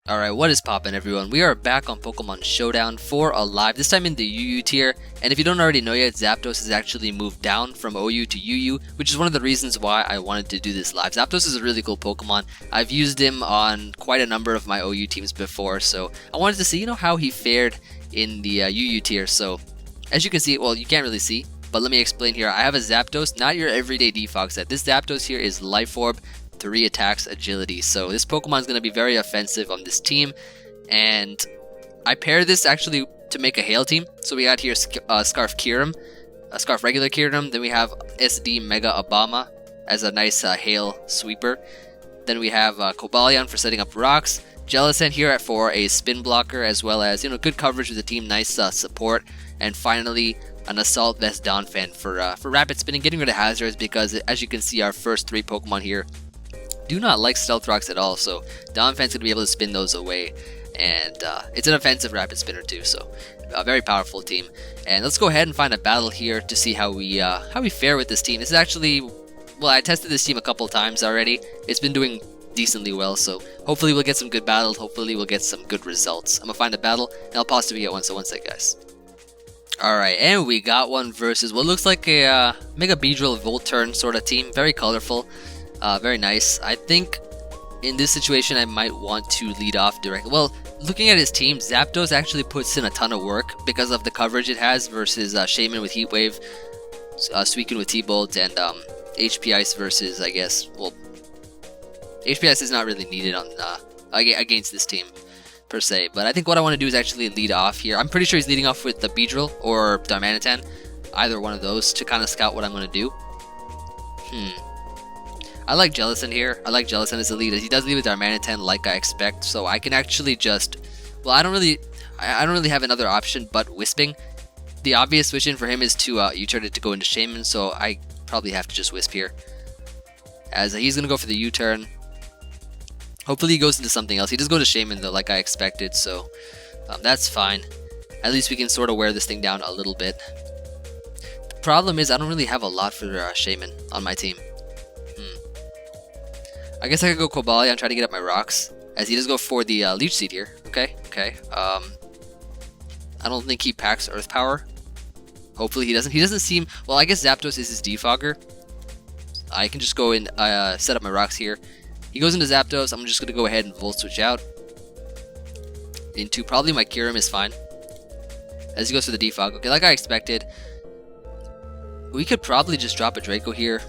Alright, what is poppin' everyone? We are back on Pokemon Showdown for a live, this time in the UU tier, and if you don't already know yet, Zapdos has actually moved down from OU to UU, which is one of the reasons why I wanted to do this live. Zapdos is a really cool Pokemon. I've used him on quite a number of my OU teams before, so I wanted to see, how he fared in the UU tier. So, as you can see, well, you can't really see, but let me explain here. I have a Zapdos, not your everyday Defog set. This Zapdos here is Life Orb, 3 attacks, agility. So this Pokemon is going to be very offensive on this team, and I pair this actually to make a Hail team. So we got here Scarf Kyurem, Scarf regular Kyurem, then we have SD Mega Obama as a nice Hail sweeper. Then we have Cobalion for setting up rocks, Jellicent here for a spin blocker, as well as good coverage with the team, nice support, and finally an Assault Vest Donphan for rapid spinning, getting rid of hazards, because as you can see, our first 3 Pokemon here do not like Stealth Rocks at all, so Donphan's going to be able to spin those away, and it's an offensive rapid spinner too, so a very powerful team. And let's go ahead and find a battle here to see how we fare with this team. This is actually, well, I tested this team a couple times already. It's been doing decently well, so hopefully we'll get some good battles, hopefully we'll get some good results. I'm going to find a battle, and I'll pause to get one, so one sec guys. Alright, and we got one versus what looks like a Mega Beedrill Volturn sort of team, very colorful. Very nice. I think in this situation I might want to lead off directly. Well, looking at his team, Zapdos actually puts in a ton of work because of the coverage it has versus Shaman with Heat Wave, Suicune with T-Bolt, and HP Ice versus, I guess, well, HP Ice is not really needed on against this team per se. But I think what I want to do is actually lead off here. I'm pretty sure he's leading off with the Beedrill or Darmanitan, either one of those, to kind of scout what I'm going to do. I like Jellicent here. I like Jellicent as a lead. He does lead with Darmanitan like I expect, so I can actually just, well, I don't really have another option but Wisping. The obvious switch in for him is to U-turn it to go into Shaman, so I probably have to just Wisp here, as he's gonna go for the U-turn. Hopefully he goes into something else. He does go to Shaman though, like I expected, so that's fine. At least we can sort of wear this thing down a little bit. The problem is I don't really have a lot for Shaman on my team. I guess I could go Cobalion and try to get up my rocks, as he does go for the Leech Seed here. Okay. I don't think he packs Earth Power. Hopefully he doesn't. He doesn't seem, well, I guess Zapdos is his defogger. I can just go and set up my rocks here. He goes into Zapdos. I'm just going to go ahead and Volt Switch out into probably my Kyurem is fine, as he goes for the defog. Okay, like I expected. We could probably just drop a Draco here.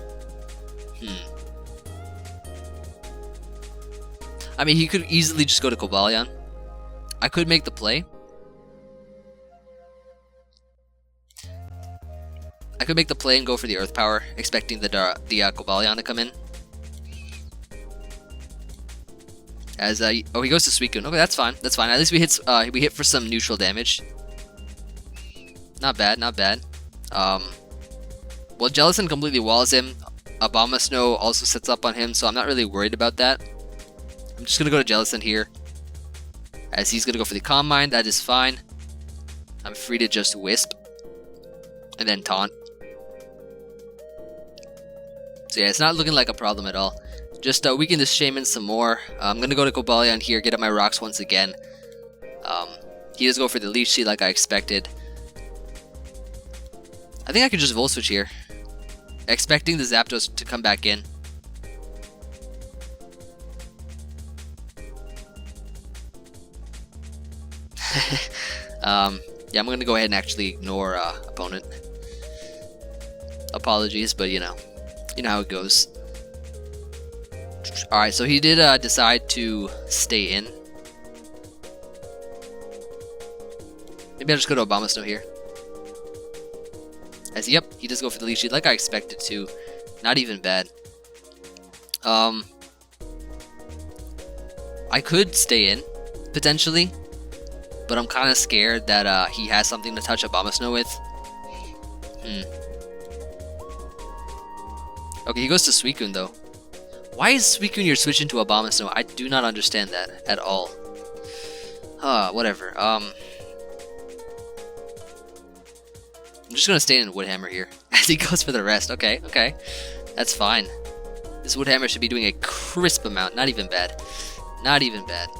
I mean, he could easily just go to Cobalion. I could make the play. I could make the play and go for the Earth Power, expecting the Cobalion to come in. As oh, he goes to Suicune. Okay, that's fine. That's fine. At least we hit for some neutral damage. Not bad. Not bad. Well, Jellicent completely walls him. Abomasnow also sets up on him, so I'm not really worried about that. I'm just going to go to Jellicent here, as he's going to go for the Calm Mind. That is fine. I'm free to just Wisp and then Taunt. So yeah, it's not looking like a problem at all. Just weaken this Shaman some more. I'm going to go to Cobalion here, get up my rocks once again. He does go for the Leech Seed like I expected. I think I could just Volt Switch here, expecting the Zapdos to come back in. Yeah, I'm gonna go ahead and actually ignore opponent. Apologies, but you know how it goes. Alright, so he did decide to stay in. Maybe I'll just go to Abomasnow here. As yep, he does go for the Leech Seed like I expected to. Not even bad. I could stay in, potentially, but I'm kind of scared that he has something to touch Abomasnow with. Okay, he goes to Suicune though. Why is Suicune your switch into Abomasnow? I do not understand that at all. Whatever. I'm just gonna stay in Woodhammer here as he goes for the rest. Okay, that's fine. This Woodhammer should be doing a crisp amount. Not even bad. Not even bad.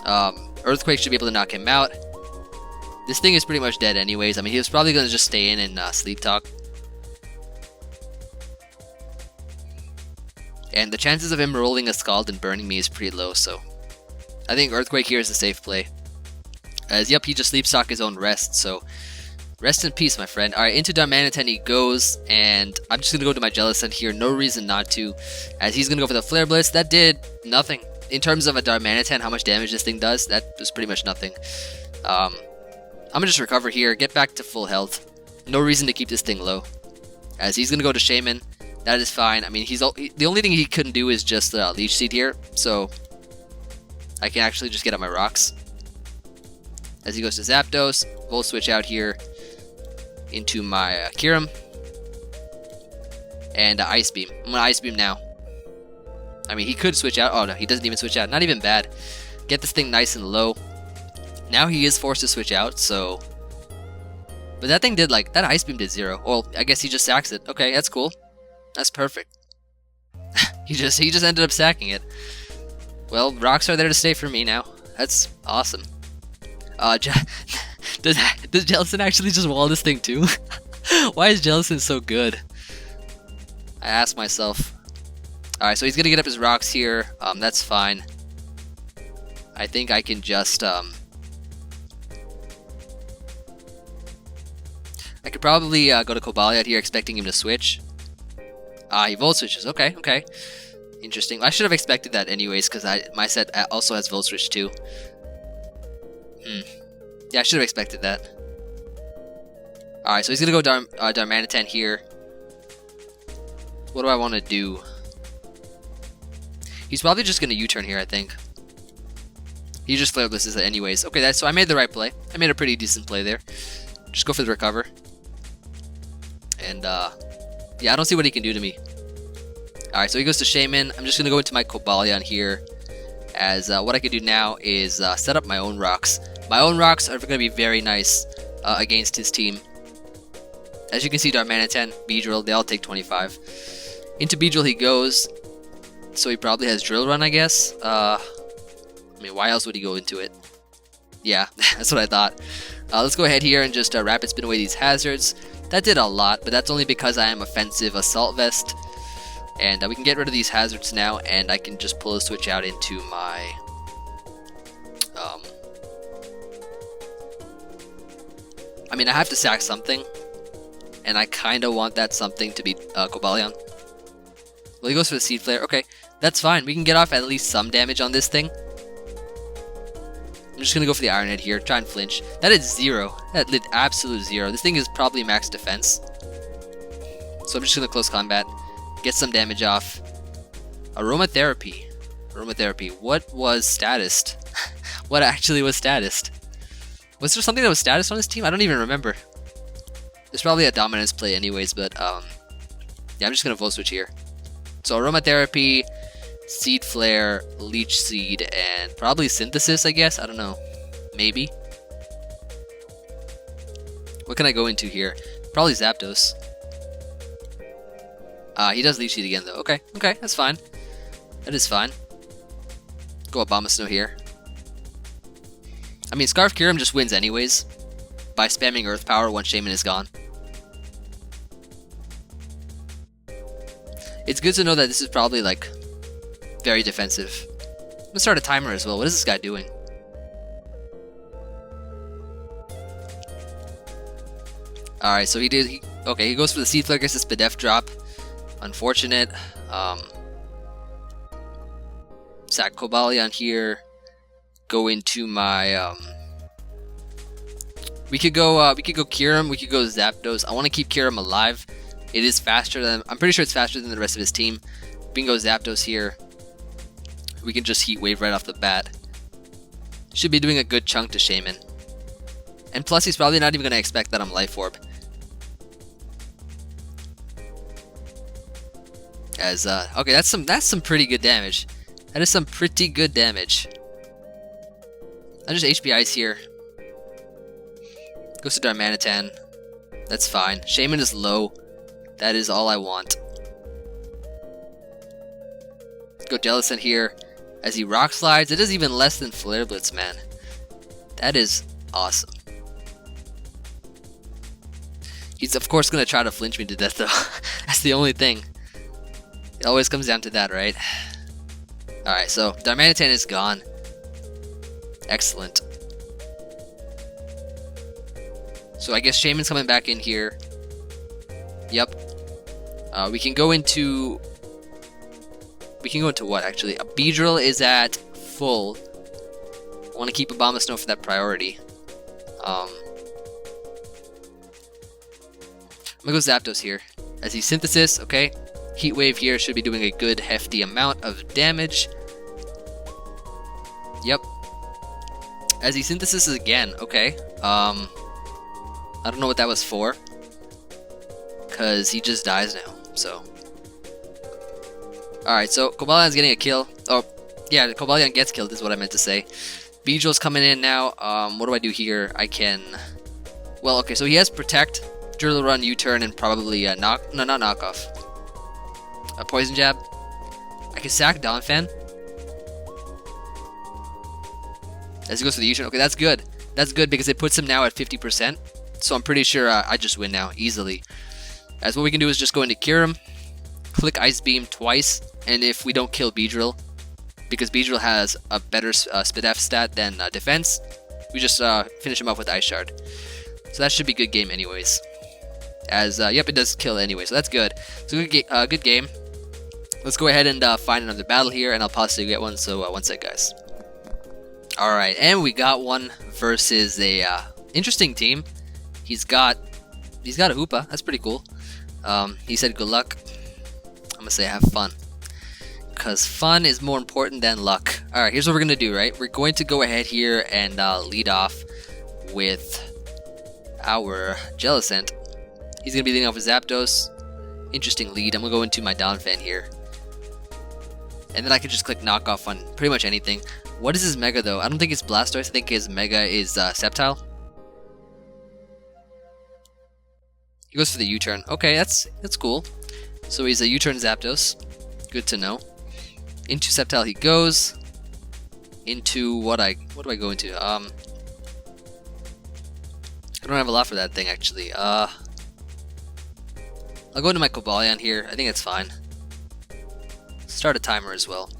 Earthquake should be able to knock him out. This thing is pretty much dead anyways. I mean, he was probably going to just stay in and sleep talk. And the chances of him rolling a Scald and burning me is pretty low, so I think Earthquake here is a safe play. As, yep, he just sleep talk his own rest, so rest in peace, my friend. Alright, into Darmanitan he goes, and I'm just going to go to my Jellicent here. No reason not to, as he's going to go for the Flare Blitz. That did nothing. In terms of a Darmanitan, how much damage this thing does, that was pretty much nothing. I'm going to just recover here, get back to full health. No reason to keep this thing low. As he's going to go to Shaman. That is fine. I mean, the only thing he couldn't do is just Leech Seed here, so I can actually just get out my rocks. As he goes to Zapdos, Volt Switch out here into my Kyurem. And Ice Beam. I'm going to Ice Beam now. I mean, he could switch out. Oh no, he doesn't even switch out. Not even bad. Get this thing nice and low. Now he is forced to switch out, so... But that thing did, like, that Ice Beam did 0. Well, I guess he just sacks it. Okay, that's cool. That's perfect. he just ended up sacking it. Well, rocks are there to stay for me now. That's awesome. Does Jellicent actually just wall this thing too? Why is Jellicent so good? I ask myself. Alright, so he's gonna get up his rocks here. That's fine. I think I can just I could probably go to Cobalion here, expecting him to switch. He Volt Switches. Okay, okay. Interesting. I should have expected that anyways, because my set also has Volt Switch too. Yeah, I should have expected that. Alright, so he's going to go Darmanitan here. What do I want to do? He's probably just going to U-turn here, I think. He just Flare Blitzes it anyways. Okay, so I made the right play. I made a pretty decent play there. Just go for the recover. And, yeah, I don't see what he can do to me. Alright, so he goes to Shaman. I'm just going to go into my Cobalion here. As what I could do now is set up my own rocks. My own rocks are going to be very nice against his team. As you can see, Darmanitan, Beedrill, they all take 25. Into Beedrill he goes. So he probably has Drill Run, I guess. I mean, why else would he go into it? Yeah, that's what I thought. Let's go ahead here and just Rapid Spin away these hazards. That did a lot, but that's only because I am offensive Assault Vest. And we can get rid of these hazards now, and I can just pull a switch out into my... I mean, I have to sack something, and I kind of want that something to be Cobalion. Well, he goes for the Seed Flare. Okay, that's fine. We can get off at least some damage on this thing. I'm just going to go for the Iron Head here, try and flinch. That is 0. That did absolute 0. This thing is probably max defense. So I'm just going to close combat, get some damage off. Aromatherapy. Aromatherapy. What was statused? What actually was statused? Was there something that was statused on this team? I don't even remember. There's probably a dominance play anyways, but yeah, I'm just going to Volt Switch here. So Aromatherapy, Seed Flare, Leech Seed, and probably Synthesis, I guess? I don't know. Maybe. What can I go into here? Probably Zapdos. He does Leech Seed again, though. Okay, okay, that's fine. That is fine. Go Abomasnow here. I mean, Scarf Kyurem just wins anyways, by spamming Earth Power once Shaman is gone. It's good to know that this is probably, like, very defensive. I'm gonna start a timer as well. What is this guy doing? Alright, so he goes for the Seed Flare, gets this Spadef drop. Unfortunate. Sack Cobalion here. Go into my we could go Kyurem, we could go Zapdos. I want to keep Kyurem alive. It is faster than, I'm pretty sure it's faster than the rest of his team. We can go Zapdos here. We can just Heat Wave right off the bat. Should be doing a good chunk to Shaman. And plus he's probably not even going to expect that I'm Life Orb. As okay, that's some pretty good damage. That is some pretty good damage. I just HP Ice here. Goes to Darmanitan. That's fine. Shaman is low. That is all I want. Go Jellicent here. as he rock slides. It is even less than Flare Blitz, man. That is awesome. He's of course gonna try to flinch me to death though. That's the only thing. It always comes down to that, right? Alright, so Darmanitan is gone. Excellent. So I guess Shaman's coming back in here. Yep. We can go into what actually? A Beedrill is at full. I want to keep Abomasnow for that priority. I'm gonna go Zapdos here. As he Synthesis, okay. Heat Wave here should be doing a good hefty amount of damage. Yep. As he Synthesis again, okay. I don't know what that was for. Cause he just dies now, so. Alright, so Cobalian's getting a kill. Oh, yeah, Cobalion gets killed is what I meant to say. Beedrill's coming in now. What do I do here? I can... Well, okay, so he has Protect, Drill Run, U-Turn, and probably not Knockoff. A Poison Jab. I can sack Donphan. As he goes for the U-Turn. Okay, that's good. That's good because it puts him now at 50%. So I'm pretty sure I just win now, easily. As what we can do is just go into Kyurem, click Ice Beam twice, and if we don't kill Beedrill, because Beedrill has a better Spidef stat than defense, we just finish him off with Ice Shard. So that should be good game anyways. As, yep, it does kill anyway, so that's good. So good game. Let's go ahead and find another battle here, and I'll possibly get one, so one sec, guys. Alright, and we got one versus a interesting team. He's got a Hoopa, that's pretty cool. He said good luck. I'm gonna say have fun. Because fun is more important than luck. Alright, here's what we're gonna do, right? We're going to go ahead here and lead off with our Jellicent. He's gonna be leading off with Zapdos. Interesting lead. I'm gonna go into my Donphan here. And then I can just click knockoff on pretty much anything. What is his Mega though? I don't think it's Blastoise, I think his Mega is Sceptile. He goes for the U-turn. Okay, that's cool. So he's a U-turn Zapdos. Good to know. Into Sceptile he goes. Into what do I go into? I don't have a lot for that thing actually. I'll go into my Cobalion here. I think it's fine. Start a timer as well.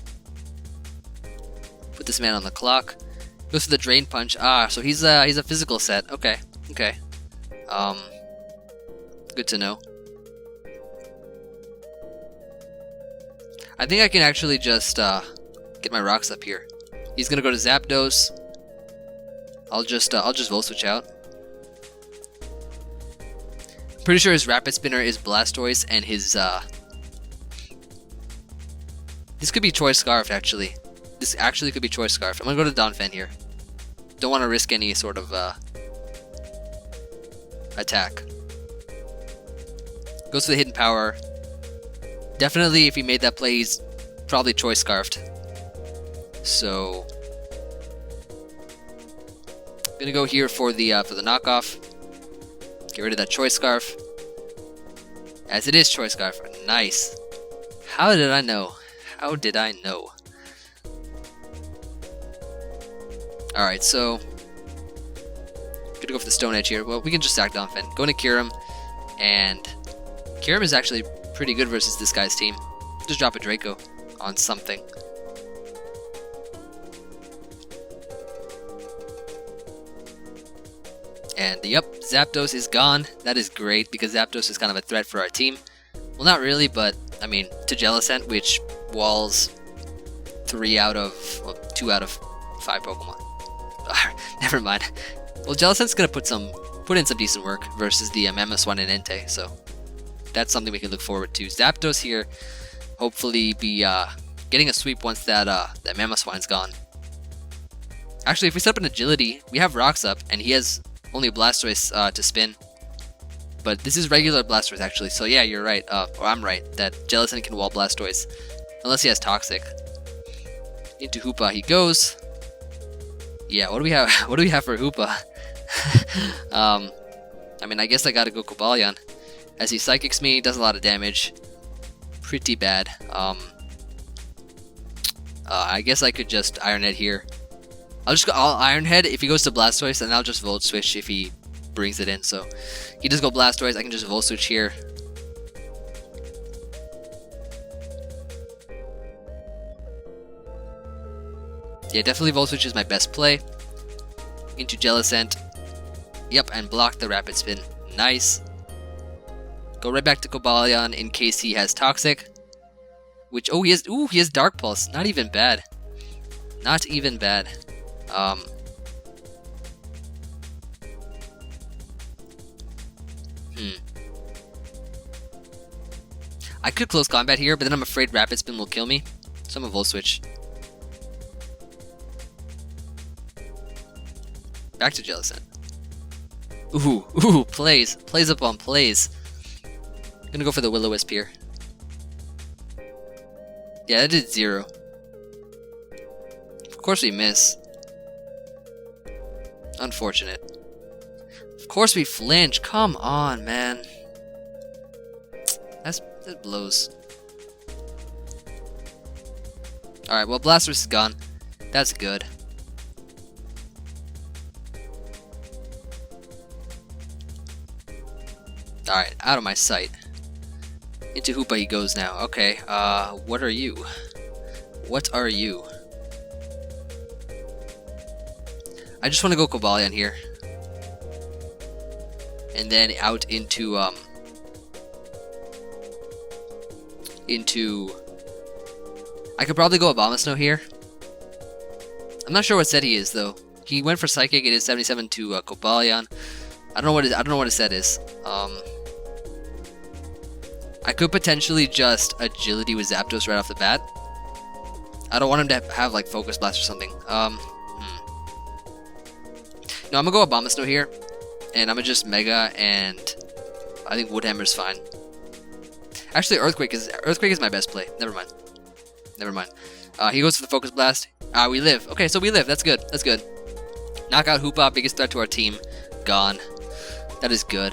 Put this man on the clock. Goes for the Drain Punch. Ah, so he's a physical set. Okay. Okay. Good to know. I think I can actually just get my rocks up here. He's gonna go to Zapdos. I'll just Volt Switch out. Pretty sure his Rapid Spinner is Blastoise, and his this could be Choice Scarf actually. This actually could be Choice Scarf. I'm gonna go to Donphan here. Don't want to risk any sort of attack. Goes for the Hidden Power. Definitely, if he made that play, he's probably Choice Scarfed. So, I'm gonna go here for the knockoff. Get rid of that Choice Scarf. As it is Choice Scarf. Nice. How did I know? How did I know? Alright, so gonna go for the Stone Edge here. Well, we can just sack Donphan. Go into Kyurem, and Kyurem is actually pretty good versus this guy's team. Just drop a Draco on something. And yep, Zapdos is gone. That is great because Zapdos is kind of a threat for our team. Well, not really, but I mean to Jellicent, which walls 2 out of 5 Pokemon. Never mind. Well, Jellicent's gonna put in some decent work versus the Mamoswine and Entei, so that's something we can look forward to. Zapdos here, hopefully be getting a sweep once that Mamoswine's gone. Actually, if we set up an Agility, we have Rocks up, and he has only Blastoise to spin. But this is regular Blastoise actually, so yeah, you're right, or I'm right, that Jellicent can wall Blastoise, unless he has Toxic. Into Hoopa he goes. Yeah, what do we have? What do we have for Hoopa? I mean, I guess I gotta go Cobalion. As he Psychics me, does a lot of damage. Pretty bad. I guess I could just Iron Head here. I'll Iron Head if he goes to Blastoise, and I'll just Volt Switch if he brings it in. So he does go Blastoise, I can just Volt Switch here. Yeah, definitely Volt Switch is my best play. Into Jellicent. Yep, and block the Rapid Spin. Nice. Go right back to Cobalion in case he has Toxic. Which, oh, he has Dark Pulse. Not even bad. Not even bad. I could close combat here, but then I'm afraid Rapid Spin will kill me. So I'm a Volt Switch. Back to Jellicent. Ooh, plays. Plays up on plays. Gonna go for the Will-O-Wisp here. Yeah, that did 0. Of course we miss. Unfortunate. Of course we flinch. Come on, man. That blows. Alright, well, Blastoise is gone. That's good. Alright, out of my sight. Into Hoopa he goes now. Okay, what are you? What are you? I just want to go Cobalion here. And then out into, I could probably go Abomasnow here. I'm not sure what set he is, though. He went for Psychic, it is 77 to Cobalion. I don't know what his set is. I could potentially just Agility with Zapdos right off the bat. I don't want him to have like Focus Blast or something. No, I'm gonna go Abomasnow here, and I'm gonna just Mega, and I think Wood Hammer's fine. Actually, Earthquake is my best play. Never mind. He goes for the Focus Blast. We live. Okay, so we live. That's good. That's good. Knockout Hoopa, biggest threat to our team. Gone. That is good.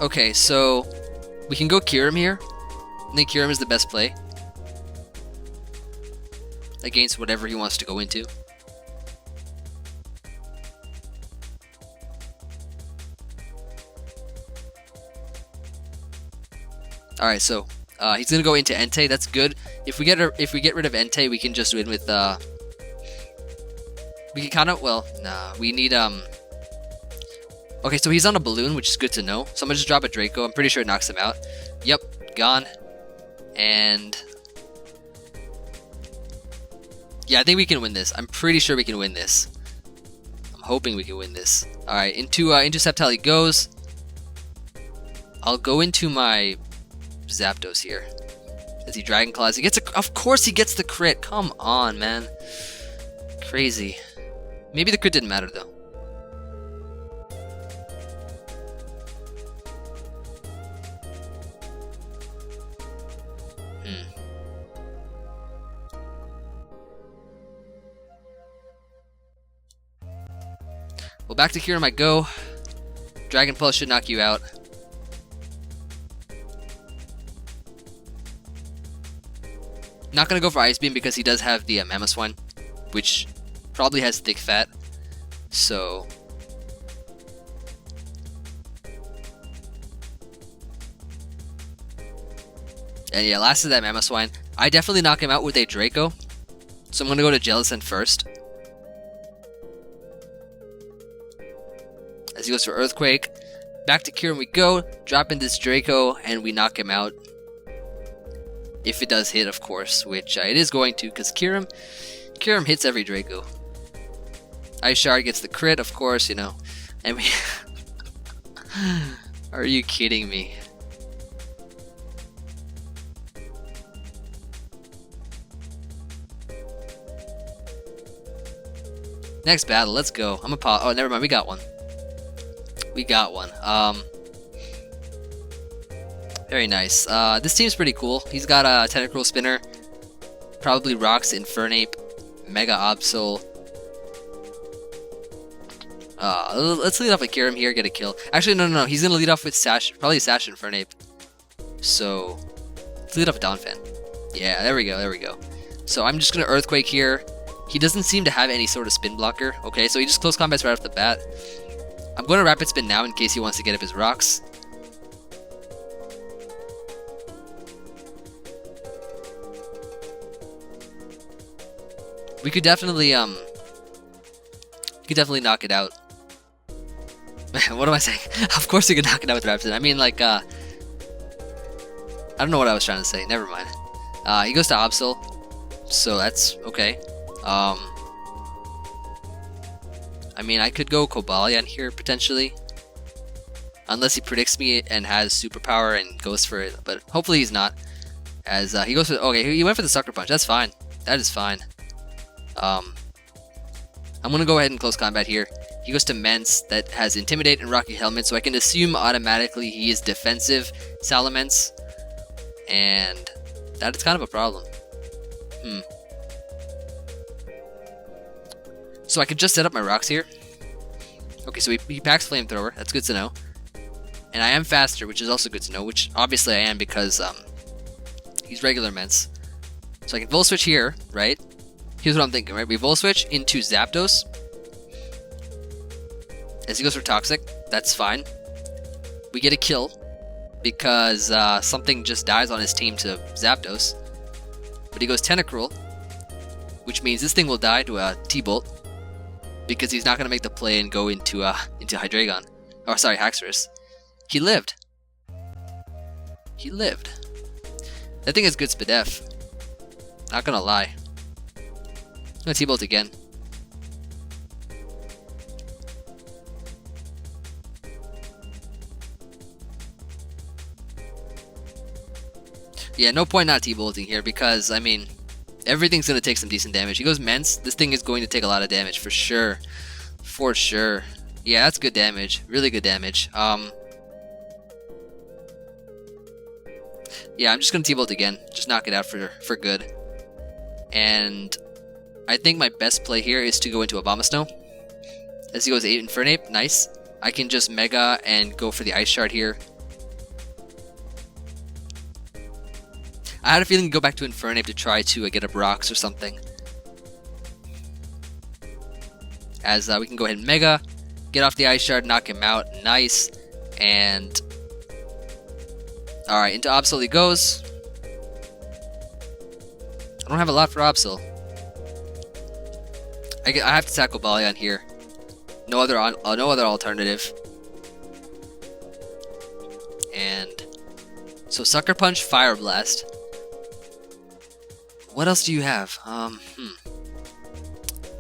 Okay, so we can go Kyurem here. I think Kyurem is the best play against whatever he wants to go into. Alright, so he's gonna go into Entei. That's good. If we get rid of Entei, we can just win with we can kind of, well, nah, we need okay, so he's on a balloon, which is good to know. So I'm gonna just drop a Draco. I'm pretty sure it knocks him out. Yep, gone. And yeah, I think we can win this. I'm pretty sure we can win this. I'm hoping we can win this. All right, into Sceptile he goes. I'll go into my Zapdos here. As he Dragon Claws, he gets of course he gets the crit. Come on, man. Crazy. Maybe the crit didn't matter though. Well, back to Kyurem I go. Dragon Pulse should knock you out. Not gonna go for Ice Beam because he does have the Mamoswine, which probably has thick fat. So and yeah, last is that Mamoswine. I definitely knock him out with a Draco. So I'm gonna go to Jellicent first. As he goes for Earthquake. Back to Kyurem we go, drop in this Draco, and we knock him out. If it does hit, of course, which it is going to, because Kyurem hits every Draco. Ice Shard gets the crit, of course, you know. And we... Are you kidding me? Next battle, let's go. I'm a pause. Oh, never mind, we got one. We got one. Very nice. This team's pretty cool. He's got a Tentacruel Spinner, probably Rocks, Infernape, Mega Absol. Let's lead off with Kyurem here, get a kill. Actually, no. He's gonna lead off with Sash, probably Infernape. So let's lead off with Donphan. Yeah, there we go. So I'm just gonna Earthquake here. He doesn't seem to have any sort of spin blocker. Okay, so he just close combats right off the bat. I'm going to Rapid Spin now in case he wants to get up his rocks. We could definitely knock it out. What am I saying? Of course we could knock it out with Rapid Spin. I mean, like, I don't know what I was trying to say. Never mind. He goes to Absol, so that's okay. I mean, I could go Cobalion here potentially, unless he predicts me and has superpower and goes for it. But hopefully he's not. As he goes for okay, he went for the Sucker Punch. That's fine. That is fine. I'm gonna go ahead and close combat here. He goes to Mence that has Intimidate and Rocky Helmet, so I can assume automatically he is defensive Salamence, and that is kind of a problem. So I could just set up my rocks here. Okay, so he packs Flamethrower. That's good to know. And I am faster, which is also good to know, which obviously I am because he's regular Mence. So I can Volt Switch here, right? Here's what I'm thinking, right? We Volt Switch into Zapdos. As he goes for Toxic, that's fine. We get a kill because something just dies on his team to Zapdos. But he goes Tentacruel, which means this thing will die to a T-Bolt because he's not going to make the play and go into Hydreigon. Oh, sorry, Haxorus. He lived. He lived. That thing is good Spadef. Not gonna lie. I'm gonna T-Bolt again. Yeah, no point not T-Bolting here because, I mean, everything's going to take some decent damage. He goes Mence. This thing is going to take a lot of damage for sure. For sure. Yeah, that's good damage. Really good damage. Yeah, I'm just going to T-Bolt again. Just knock it out for good. And I think my best play here is to go into Abomasnow. As he goes 8 Infernape. Nice. I can just Mega and go for the Ice Shard here. I had a feeling to go back to Infernape to try to get up rocks or something. As we can go ahead and Mega, get off the Ice Shard, knock him out. Nice. And alright, into Absol he goes. I don't have a lot for Absol. I have to tackle Balyon here. No other alternative. And so Sucker Punch, Fire Blast. What else do you have? I'm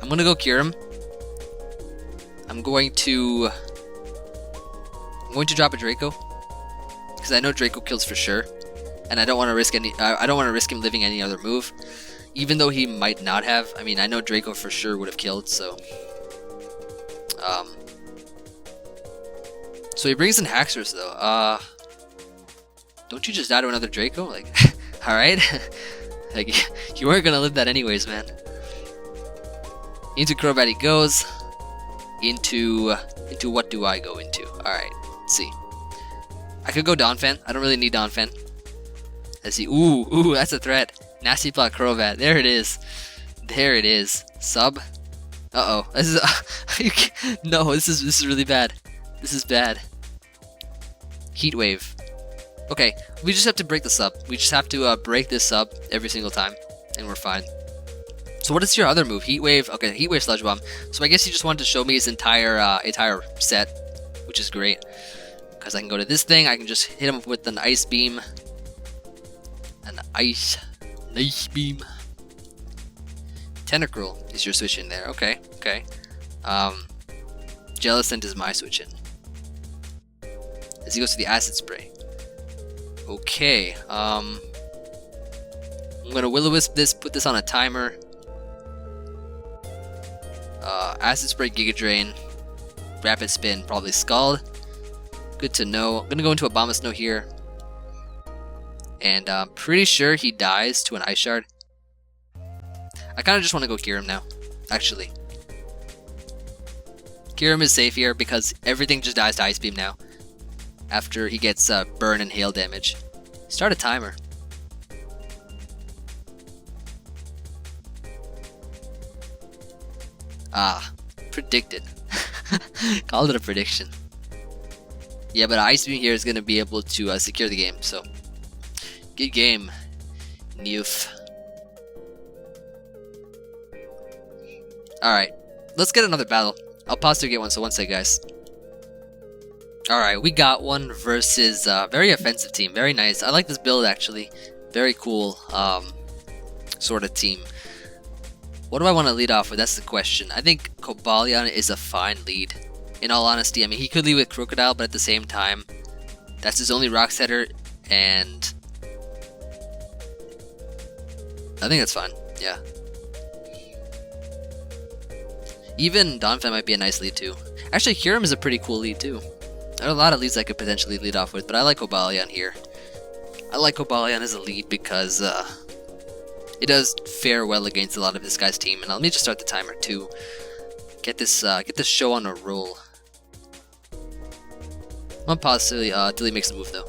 gonna go Kyurem. I'm going to drop a Draco because I know Draco kills for sure, and I don't want to risk I don't want to risk him living any other move, even though he might not have. I mean, I know Draco for sure would have killed. So, so he brings in Haxorus though. Don't you just die to another Draco? Like, all right. Like, you weren't gonna live that anyways, man. Into Crobat he goes. Into what do I go into? Alright, let's see. I could go Donphan. I don't really need Donphan. Let's see. Ooh, that's a threat. Nasty Plot Crobat. There it is. There it is. Sub. Uh-oh. This is no, this is really bad. This is bad. Heat Wave. Okay, we just have to break the sub. We just have to break this sub every single time, and we're fine. So what is your other move? Heat Wave. Okay, Heat Wave, Sludge Bomb. So I guess he just wanted to show me his entire set, which is great. Because I can go to this thing, I can just hit him with an Ice Beam. An Ice Beam. Tentacruel is your switch in there. Okay, okay. Jellicent is my switch in. As he goes to the Acid Spray. Okay, I'm gonna Will-O-Wisp this, put this on a timer. Acid Spray, Giga Drain, Rapid Spin, probably Scald. Good to know. I'm gonna go into Abomasnow here. And I'm pretty sure he dies to an Ice Shard. I kinda just wanna go Kyurem now, actually. Kyurem is safe here because everything just dies to Ice Beam now. After he gets burn and hail damage. Start a timer. Ah, predicted. Called it a prediction. Yeah, but Ice Beam here is going to be able to secure the game, so good game, Newf. Alright, let's get another battle. I'll pause to get one, so one sec, guys. Alright, we got one versus very offensive team. Very nice. I like this build, actually. Very cool sort of team. What do I want to lead off with? That's the question. I think Cobalion is a fine lead. In all honesty, I mean, he could lead with Crocodile, but at the same time, that's his only rock setter, and I think that's fine. Yeah. Even Donphan might be a nice lead too. Actually, Kyurem is a pretty cool lead too. There are a lot of leads I could potentially lead off with, but I like Cobalion here. I like Cobalion as a lead because it does fare well against a lot of this guy's team. And let me just start the timer too. Get this show on a roll. I'm gonna pause till he makes the move though.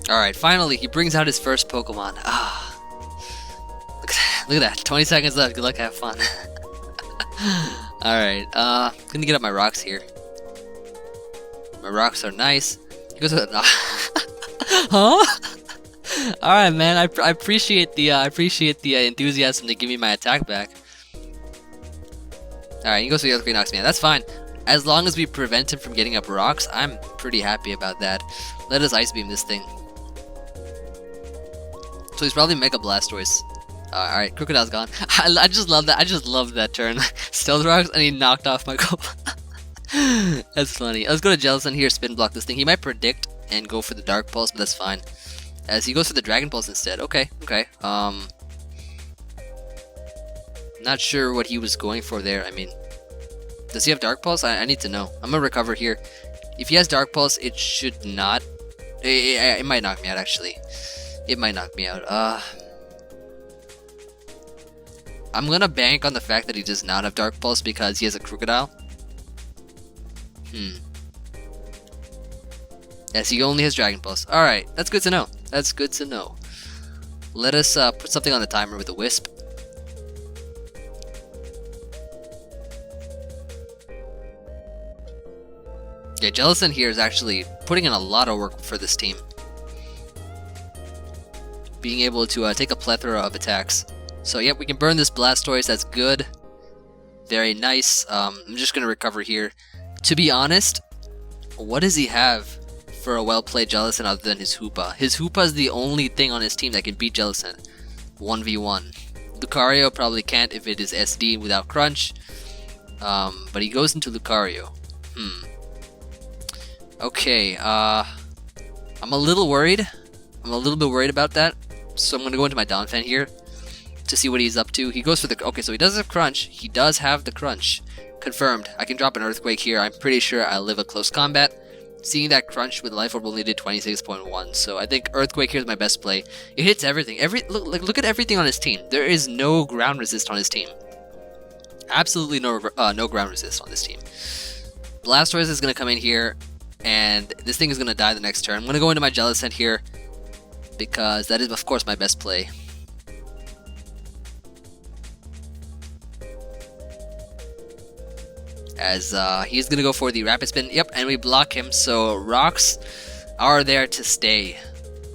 Alright, finally he brings out his first Pokemon. Ah, look at that. 20 seconds left. Good luck, have fun. Alright, gonna get up my rocks here. My rocks are nice. He goes with huh? Alright, man, I appreciate the enthusiasm to give me my attack back. Alright, he goes for the Earthquake, knocks me out. That's fine. As long as we prevent him from getting up rocks, I'm pretty happy about that. Let us Ice Beam this thing. So he's probably Mega Blastoise. Alright, Crocodile's gone. I just love that. I just love that turn. Stealth Rocks, and he knocked off my goal. That's funny. Let's go to Jellicent here, spin block this thing. He might predict and go for the Dark Pulse, but that's fine. As he goes for the Dragon Pulse instead. Okay. Not sure what he was going for there. I mean, does he have Dark Pulse? I need to know. I'm gonna recover here. If he has Dark Pulse, it should not. It might knock me out, actually. It might knock me out. I'm gonna bank on the fact that he does not have Dark Pulse because he has a Crocodile. Yes, he only has Dragon Pulse. Alright, that's good to know. That's good to know. Let us put something on the timer with a Wisp. Yeah, Jellicent here is actually putting in a lot of work for this team. Being able to take a plethora of attacks. So yep, we can burn this Blastoise, that's good. Very nice. I'm just going to recover here. To be honest, what does he have for a well-played Jellicent other than his Hoopa? His Hoopa is the only thing on his team that can beat Jellicent. 1v1. Lucario probably can't if it is SD without Crunch. But he goes into Lucario. Okay, I'm a little worried. I'm a little bit worried about that. So I'm going to go into my Donphan here to see what he's up to. He goes for the... Okay, so he does have Crunch. He does have the Crunch. Confirmed. I can drop an Earthquake here. I'm pretty sure I'll live a close combat. Seeing that Crunch with Life Orb only did 26.1, so I think Earthquake here is my best play. It hits everything. Look at everything on his team. There is no ground resist on his team. Absolutely no ground resist on this team. Blastoise is going to come in here, and this thing is going to die the next turn. I'm going to go into my Jellicent here, because that is, of course, my best play. As he's going to go for the Rapid Spin. Yep, and we block him, so rocks are there to stay.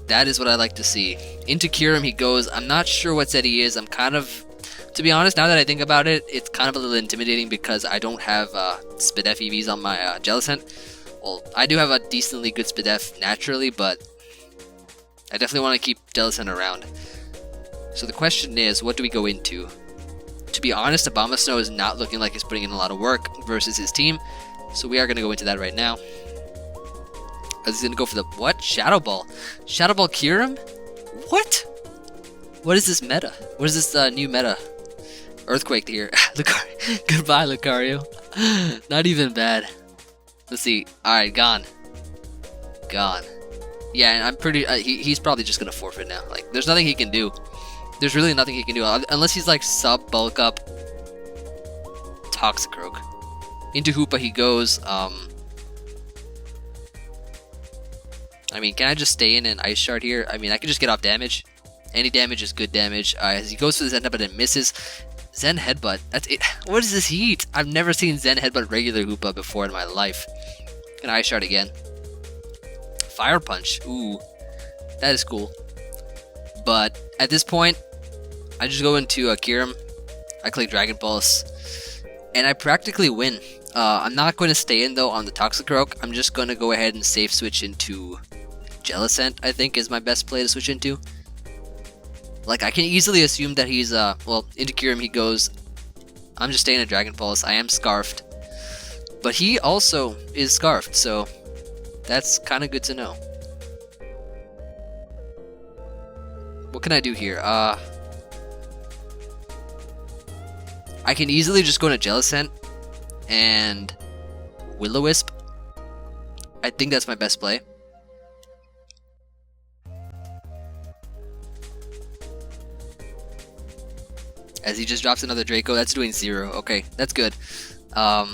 That is what I like to see. Into Kyurem he goes. I'm not sure what set he is. I'm kind of... To be honest, now that I think about it, it's kind of a little intimidating because I don't have Spadef EVs on my Jellicent. Well, I do have a decently good Spadef naturally, but I definitely want to keep Jellicent around. So the question is, what do we go into? To be honest, Abomasnow is not looking like he's putting in a lot of work versus his team, so we are going to go into that right now. He's going to go for the... What? Shadow Ball? Shadow Ball Kyurem? What? What is this meta? What is this new meta? Earthquake here. Goodbye, Lucario. Not even bad. Let's see. Alright, gone. Gone. Yeah, and I'm pretty... he's probably just going to forfeit now. Like, there's nothing he can do. There's really nothing he can do. Unless he's like sub-bulk up Toxicroak. Into Hoopa he goes. I mean, can I just stay in an Ice Shard here? I mean, I can just get off damage. Any damage is good damage. As he goes for the Zen but it misses. Zen Headbutt. That's it. What is this heat? I've never seen Zen Headbutt regular Hoopa before in my life. An Ice Shard again. Fire Punch. Ooh. That is cool. But at this point, I just go into Kyurem. I click Dragon Pulse. And I practically win. I'm not going to stay in though on the Toxicroak. I'm just going to go ahead and safe switch into Jellicent, I think is my best play to switch into. Like, I can easily assume that he's, well, into Kyurem he goes. I'm just staying at Dragon Pulse. I am Scarfed. But he also is Scarfed, so that's kind of good to know. What can I do here? I can easily just go into Jellicent and Will-O-Wisp. I think that's my best play. As he just drops another Draco, that's doing 0. Okay, that's good. At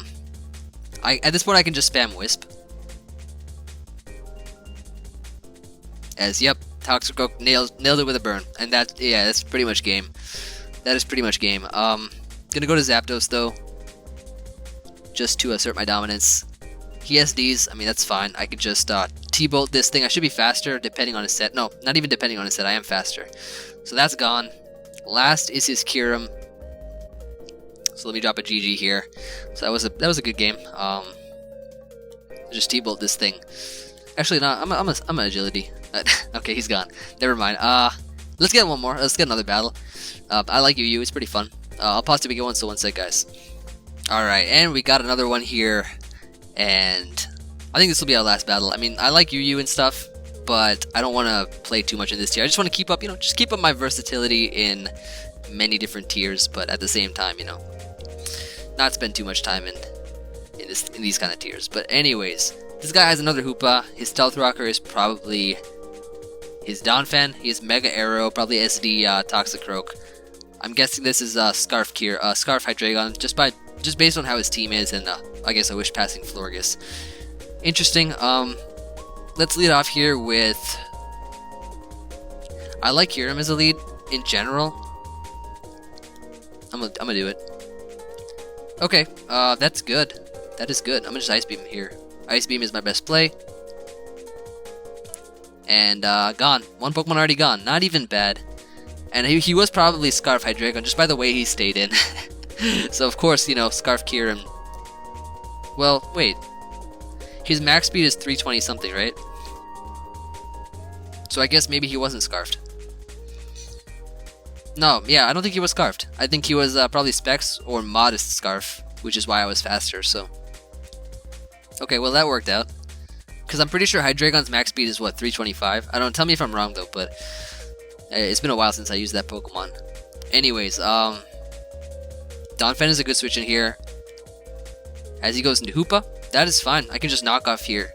this point I can just spam Wisp. As, yep, Toxicroak nailed it with a burn. And that, yeah, that's pretty much game. That is pretty much game. Gonna go to Zapdos though, just to assert my dominance. He SDs, I mean that's fine. I could just T-Bolt this thing. I should be faster depending on his set. No, not even depending on his set, I am faster. So that's gone. Last is his Kyurem. So let me drop a GG here. So that was a good game. Just T-Bolt this thing. Actually, no, I'm an agility. Okay, he's gone. Never mind. Let's get one more. Let's get another battle. I like UU. It's pretty fun. I'll pause to begin one. So one sec, guys. All right, and we got another one here, and I think this will be our last battle. I mean, I like UU and stuff, but I don't want to play too much in this tier. I just want to keep up, you know, just keep up my versatility in many different tiers, but at the same time, you know, not spend too much time in these kind of tiers. But anyways, this guy has another Hoopa. His Stealth Rocker is probably his Donphan. He has Mega Arrow, probably SD Toxicroak. I'm guessing this is Scarf Hydreigon, just based on how his team is, and I guess I wish passing Florges. Interesting. Let's lead off here with. I like Kyurem as a lead in general. I'm gonna do it. Okay, that's good. That is good. I'm gonna just Ice Beam here. Ice Beam is my best play. And gone. One Pokemon already gone. Not even bad. And he was probably Scarf Hydreigon just by the way he stayed in. So of course, you know, Scarf Kyurem. Well, wait. His max speed is 320 something, right? So I guess maybe he wasn't Scarfed. No, yeah, I don't think he was Scarfed. I think he was probably Specs or Modest Scarf, which is why I was faster, so. Okay, well that worked out. Because I'm pretty sure Hydreigon's max speed is what, 325? I don't, tell me if I'm wrong though, but it's been a while since I used that Pokemon. Anyways, Donphan is a good switch in here. As he goes into Hoopa, that is fine. I can just knock off here.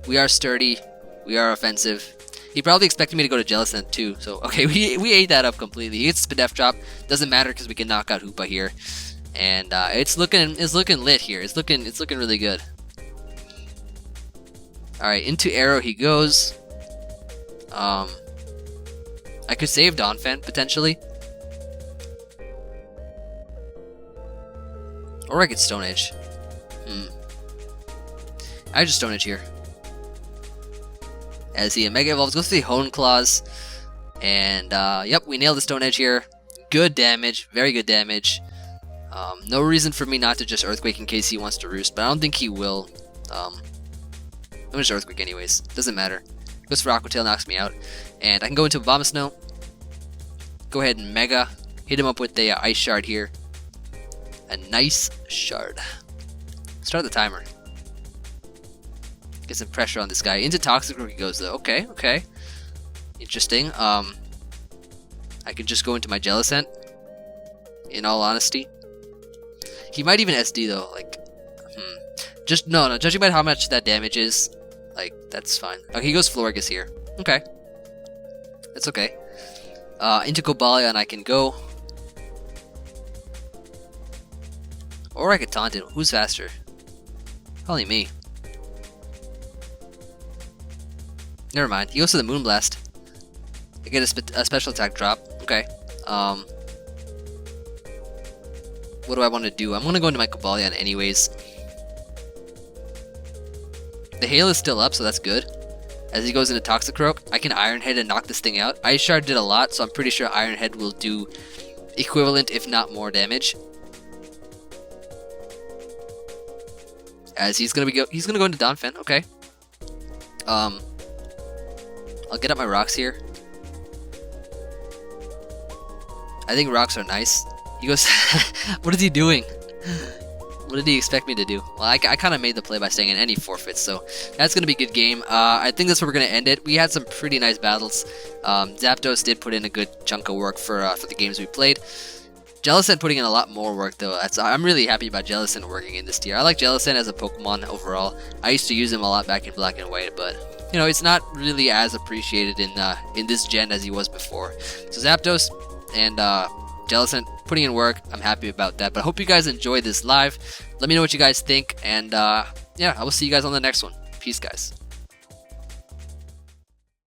We are sturdy. We are offensive. He probably expected me to go to Jellicent too. So okay, we ate that up completely. He gets Spadef drop. Doesn't matter because we can knock out Hoopa here, and it's looking lit here. It's looking really good. All right, into Arrow he goes. I could save Donphan potentially, or I could Stone Edge. I just Stone Edge here. As he Mega Evolves, goes to the Hone Claws, and yep, we nailed the Stone Edge here. Good damage, very good damage. No reason for me not to just Earthquake in case he wants to roost, but I don't think he will. I'm gonna just Earthquake anyways, doesn't matter. Goes for Aqua Tail, knocks me out, and I can go into Abomasnow. Go ahead and Mega, hit him up with the Ice Shard here. A nice shard. Start the timer. Get some pressure on this guy. Into Toxicroak he goes though. Okay, okay. Interesting. I could just go into my Jellicent. In all honesty. He might even SD though, like just no, judging by how much that damage is, like that's fine. Okay, he goes Florges here. Okay. That's okay. Into Cobalion I can go. Or I could taunt it. Who's faster? Probably me. Never mind. He goes to the Moonblast. I get a special attack drop. Okay. what do I want to do? I'm going to go into my Cobalion anyways. The hail is still up, so that's good. As he goes into Toxicroak, I can Iron Head and knock this thing out. Ice Shard did a lot, so I'm pretty sure Iron Head will do equivalent, if not more damage. As he's gonna go into Donphan. Okay. I'll get up my rocks here. I think rocks are nice. He goes, what is he doing? What did he expect me to do? Well, I kind of made the play by staying in, and he forfeits, so that's going to be a good game. I think that's where we're going to end it. We had some pretty nice battles. Zapdos did put in a good chunk of work for the games we played. Jellicent putting in a lot more work, though. I'm really happy about Jellicent working in this tier. I like Jellicent as a Pokemon overall. I used to use him a lot back in Black and White, but you know, it's not really as appreciated in this gen as he was before. So Zapdos and Jellicent putting in work. I'm happy about that. But I hope you guys enjoyed this live. Let me know what you guys think, and yeah, I will see you guys on the next one. Peace, guys.